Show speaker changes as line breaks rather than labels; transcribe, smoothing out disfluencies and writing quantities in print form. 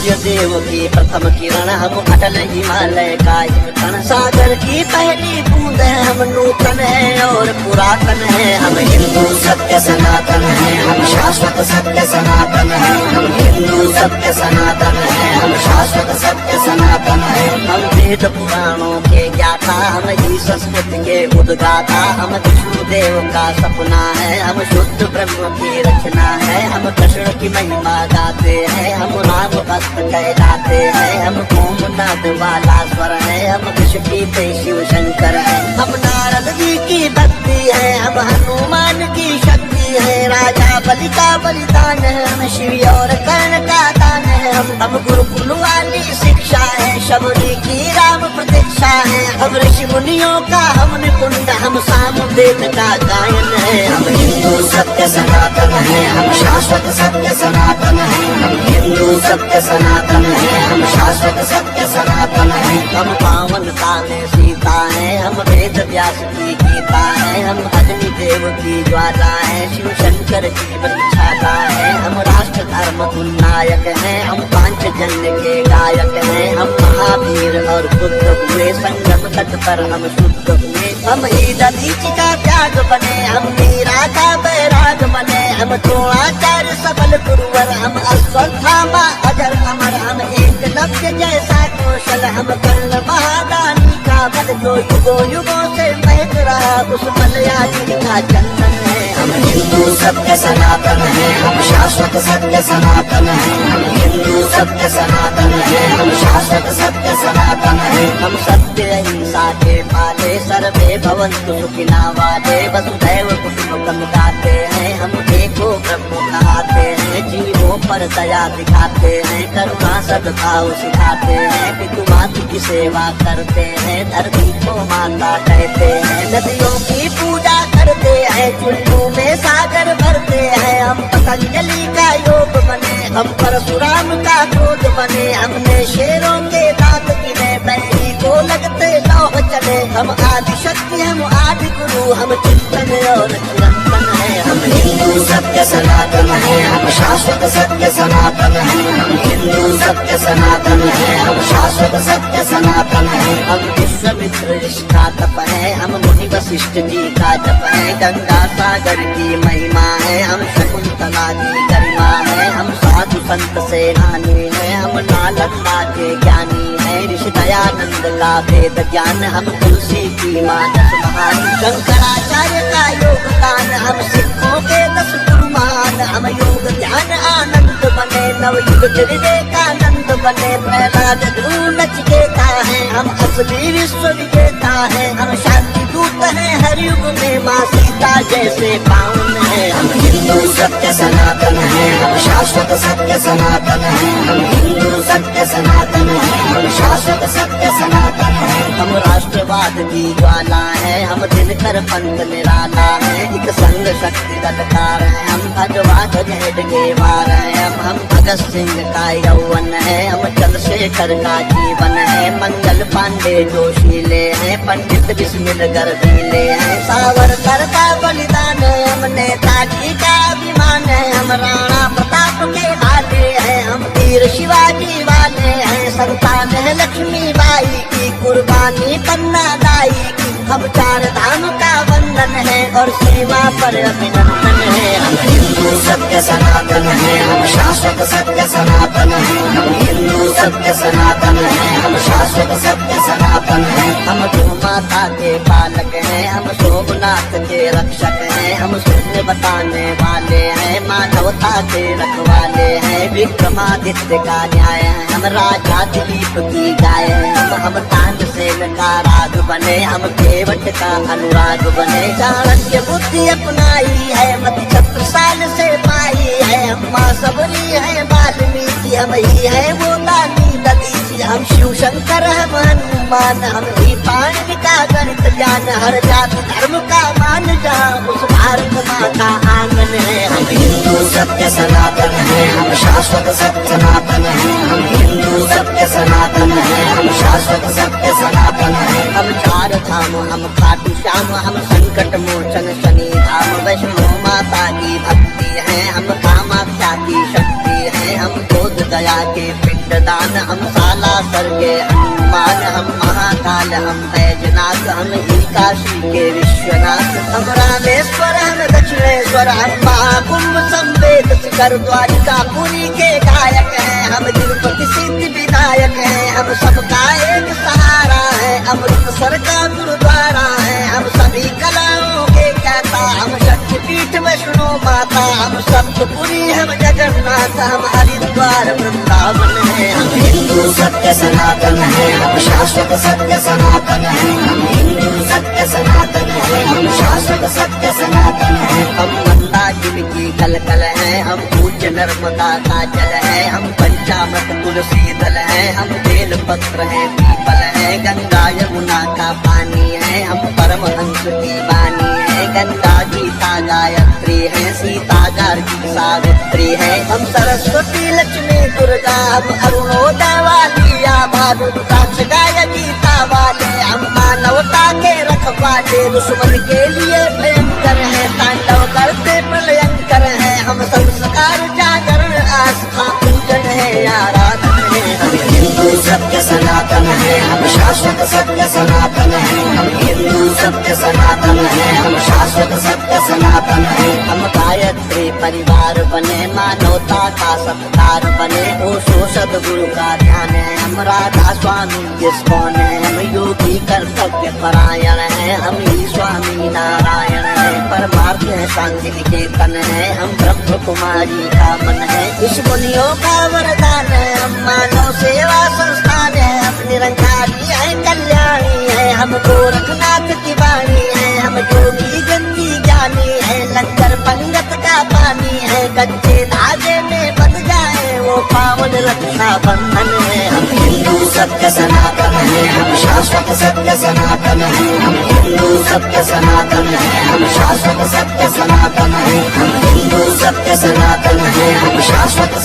सूर्य देव की प्रथम किरण, हम अटल हिमालय का एक कण। सागर की पहली बूंद है, हम नूतन है और पुरातन है। हम हिंदू सत्य सनातन है, हम शाश्वत सत्य सनातन है। हम हिंदू सत्य सनातन है, हम शाश्वत सत्य सनातन है। हम वेद पुराणों के ज्ञाता, हम ही संस्कृति के उद्गाता। हम विष्णु देव का सपना है, हम शुद्ध ब्रह्म की रचना है। हम कृष्ण की महिमा गाते हैं, हम राम भक्त कहलाते हैं। हम ओमनाथ वाला स्वर है, हम विश्व कीते शिव शंकर है। हम नारद जी की भक्ति है, हम हनुमान की शक्ति है। राजा बलि का बलिदान है, हम शिव और कर्ण का दान है। हम गुरुकुल वाली शिक्षा है, शबरी की राम प्रतीक्षा है। हम ऋषि मुनियों का हम निपुण, हम सामवेद का गायन है। हम हिंदू सत्य सनातन है, हम शाश्वत सत्य सनातन है। हम हिंदू सत्य सनातन है, हम शाश्वत सत्य सनातन है। हम पावनता में सीता है, हम वेद व्यास की गीता है। हम अग्नि देव की ज्वाला है, शिव शंकर की बलिछाला है। हम राष्ट्र धर्म उन्नायक है, हम पांचजन्य के गायक है। हम महावीर और बुद्ध हुए, संगम तट पर हम शुद्ध हुए। हम ही दधीच का त्याग बने, हम मीरा का बैराग बने। हम द्रोणाचार्य सबल गुरुवर, हम अश्वत्थामा अजर अमर। हम एकलव्य जैसा कौशल, हम कर्ण महादानी का बल। जो युगों युगों से महक रहा, उस मलयाजी का चंदन है। हम हिंदू सत्य सनातन है, हम शाश्वत सत्य सनातन है। हम हिंदू सत्य सनातन है, हम शाश्वत सत्य सनातन है। हम सत्य अहिंसा के पाले, सर्वे भवन्तु सुखिनः वाले। वसुधैव कुटुम्बकम् गाते हैं, हम एको ब्रह्म कहाते हैं। जीवों पर दया दिखाते हैं, करुणा सद्भाव सिखाते हैं। पितु मातु की सेवा करते हैं, धरती को माता कहते हैं। नदियों की पूजा करते हैं, चुल्लू में सागर भरते हैं। हम पतंजलि का योग बने, हम परशुराम का क्रोध बने। हमने शेरों के दांत गिने, बैरी को लगते लौह चले। हम आदि शक्ति, हम आदि गुरु, हम चिंतन और चिरंतन है। हम हिंदू सत्य सनातन है, हम शाश्वत सत्य सनातन है। हम हिंदू सत्य सनातन है, हम शाश्वत सत्य सनातन है। हम विश्वामित्र ऋषि का तप है, हम मुनि वशिष्ठ जी का जप है। गंगा सागर की महिमा है, हम शकुंतला की गरिमा है। हम साधु संत सेनानी है, हम नालंदा के ज्ञानी है। ऋषि दयानंद का वेद ज्ञान, हम तुलसी की मानस महान। शंकराचार्य का योगदान, हम सिखों के 10 गुरुमान। हम योग ध्यान आनंद बने, नवयुग विवेकानंद बने। प्रहलाद ध्रुव नचिकेता है, हम असली विश्व विजेता है। हम शांति दूत है, हर युग में माँ सीता जैसे पावन है। हम हिंदू सत्य सनातन है, हम शाश्वत सत्य सनातन है। हम हिंदू सत्य सनातन है, हम शाश्वत सत्य सनातन है। हम राष्ट्रवाद की ज्वाला है, हम दिनकर पंथ निराला है। एक संग शक्ति दलकार है, हम भगवा ध्वज के वार है। हम भगत सिंह का यौवन है, हम चंद्रशेखर का जीवन है। मंगल पांडे जोशीले हैं, पंडित बिस्मिल गर्दीले हैं। सावरकर का बलिदान है, हम नेताजी का अभिमान है। हम राणा प्रताप के लाले हैं, हम वीर शिवाजी वाले हैं। संतान है लक्ष्मी बाई की, कुर्बानी पन्ना दाई की। हम 4 धाम का वंदन है और सीमा पर अभिनंदन है। हम हिंदू सत्य सनातन है, हम शाश्वत सत्य सनातन है। हम हिंदू सत्य सनातन है, हम शाश्वत सत्य सनातन है। हम गौ माता के पालक हैं, हम सोमनाथ के रक्षक हैं। हम शून्य बताने वाले हैं, मानवता के रखवाले हैं। विक्रमादित्य का न्याय है, हम राजा दिलीप की गाय है। हम तानसेन का राग बने, हम केवट का अनुराग बने। चाणक्य बुद्धि अपनाई है, मति छत्रसाल से पाई है। हम माँ सबरी है, वाल्मीकि हम ही है वो दानी दधीचि। हम शिव शंकर हम हनुमान, हम ही पाणिनि का गणित ज्ञान। हर जाति धर्म का मान, जहाँ उस भारत माँ का आंगन है। हम हिंदू सत्य सनातन है, हम शाश्वत सत्य सनातन है। हम हिंदू सत्य सनातन है, हम शाश्वत सत्य सनातन है। हम 4 धाम, हम खाटू श्याम, हम संकट मोचन शनि धाम। वैष्णो माता की भक्ति है, हम कामाख्या की शक्ति है। हम बोध दया के पिंड पिंडदान हम सालासर के हनुमान, हम महाकाल, हम बैजनाथ, हम ही काशी के विश्वनाथ, हम रामेश्वर, हम दक्षिणेश्वर, हम महाकुंभ संवेद शिखर द्वारिका पुरी के गायक हैं, हम तिरुपति सिद्धि विनायक हैं, हम सबका एक सहारा है, अमृतसर का गुरुद्वारा है, हम सभी कलाओं के ज्ञाता, हम शक्तिपीठ वैष्णो माता, हम सप्तपुरी, हम जगन्नाथ, हम हरिद्वार वृंदावन है, हम हिंदू सत्य सनातन है, हम शाश्वत सत्य सनातन है, हम हिंदू सत्य सनातन है, हम शाश्वत सत्य सनातन है, हम मंदाकिनी की कलकल है, हम पूज्य नर्मदा का जल है, हम पंचामृत तुलसी दल है, हम बेल पत्र है, पीपल है, गंगा यमुना का पानी है, हम परमहंस की वाणी है, गंगा गीता गायत्री है, सीता गार्गी सावित्री है, हम सरस्वती लक्ष्मी दुर्गा, हम अरुणोदय वाली आभा रुद्राक्ष गाय गीता वाले, हम मानवता के रखवाले, दुश्मन के लिए भयंकर है, तांडव करते प्रलयंकर है, हम संस्कार जागरण आस्था पूजन है, आराधन है, हम हिंदू सत्य सनातन है, हम शाश्वत सत्य सनातन है, हम हिंदू सत्य सनातन है, हम शाश्वत सत्य सनातन है, हम गायत्री परिवार बने, मानवता का सत्कार बने, ओशो सदगुरु का ध्यान है, हम राधा स्वामी जिसकौन है, हम योगी कर्तव्य परायण है, हम ही स्वामी नारायण है, परमार्थ है सांख्य निकेतन है, हम ब्रह्म कुमारी का मन है, इस मुनियों का वरदान है, हम मानव सेवा संस्थान है, हम निरंकारी है, कल्याणी है, हम गोरखनाथ की वाणी है, हम योगी गंदी ज्ञानी है, लंगर पंगत का पानी है, कच्चे धागे में बंध जाए वो पावन रक्षा बंधन है, हम हिंदू सत्य सनातन है, हम शाश्वत सत्य सनातन है, हम हिंदू सत्य सनातन है, हम शाश्वत सत्य सनातन है, हम हिंदू सत्य सनातन है, हम शाश्वत